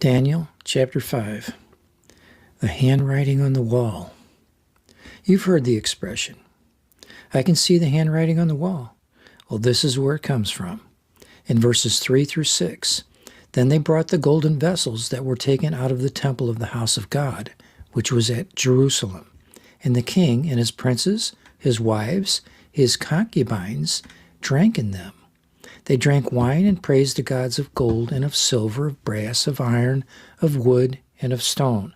Daniel chapter 5, the handwriting on the wall. You've heard the expression, I can see the handwriting on the wall. Well, this is where it comes from. In verses 3 through 6, then they brought the golden vessels that were taken out of the temple of the house of God, which was at Jerusalem. And the king and his princes, his wives, his concubines, drank in them. They drank wine and praised the gods of gold and of silver, of brass, of iron, of wood, and of stone.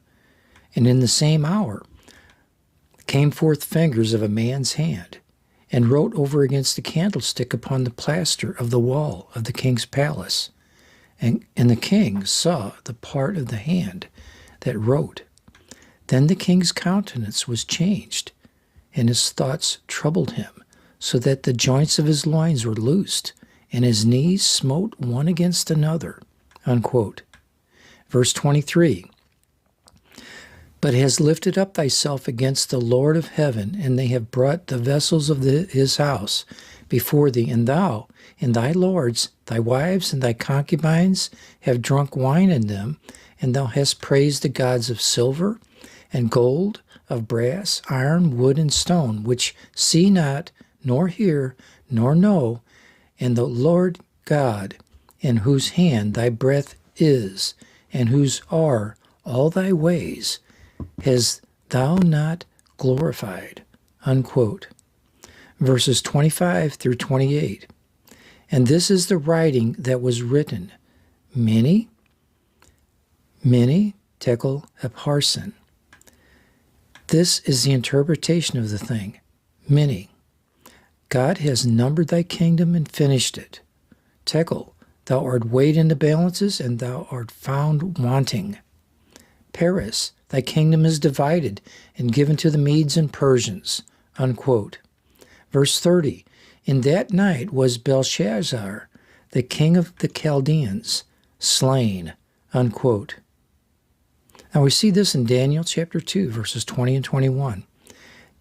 And in the same hour came forth fingers of a man's hand, and wrote over against the candlestick upon the plaister of the wall of the king's palace. And the king saw the part of the hand that wrote. Then the king's countenance was changed, and his thoughts troubled him, so that the joints of his loins were loosed, and his knees smote one against another." Unquote. Verse 23, "But has lifted up thyself against the Lord of heaven, and they have brought the vessels of his house before thee, and thou and thy lords, thy wives, and thy concubines have drunk wine in them, and thou hast praised the gods of silver and gold, of brass, iron, wood, and stone, which see not, nor hear, nor know, and the Lord God, in whose hand thy breath is, and whose are all thy ways, has thou not glorified." Unquote. Verses 25 through 28. "And this is the writing that was written, many, tekel upharsin." This is the interpretation of the thing, many. God has numbered thy kingdom and finished it. Tekel, thou art weighed in the balances, and thou art found wanting. Paris, thy kingdom is divided and given to the Medes and Persians. Unquote. Verse 30, "In that night was Belshazzar, the king of the Chaldeans, slain." Unquote. Now we see this in Daniel chapter 2, verses 20 and 21.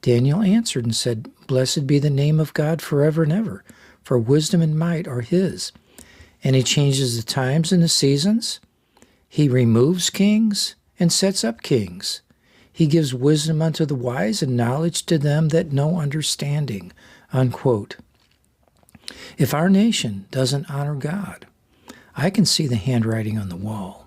Daniel answered and said, "Blessed be the name of God forever and ever, for wisdom and might are his. And he changes the times and the seasons. He removes kings and sets up kings. He gives wisdom unto the wise and knowledge to them that know understanding." Unquote. If our nation doesn't honor God, I can see the handwriting on the wall.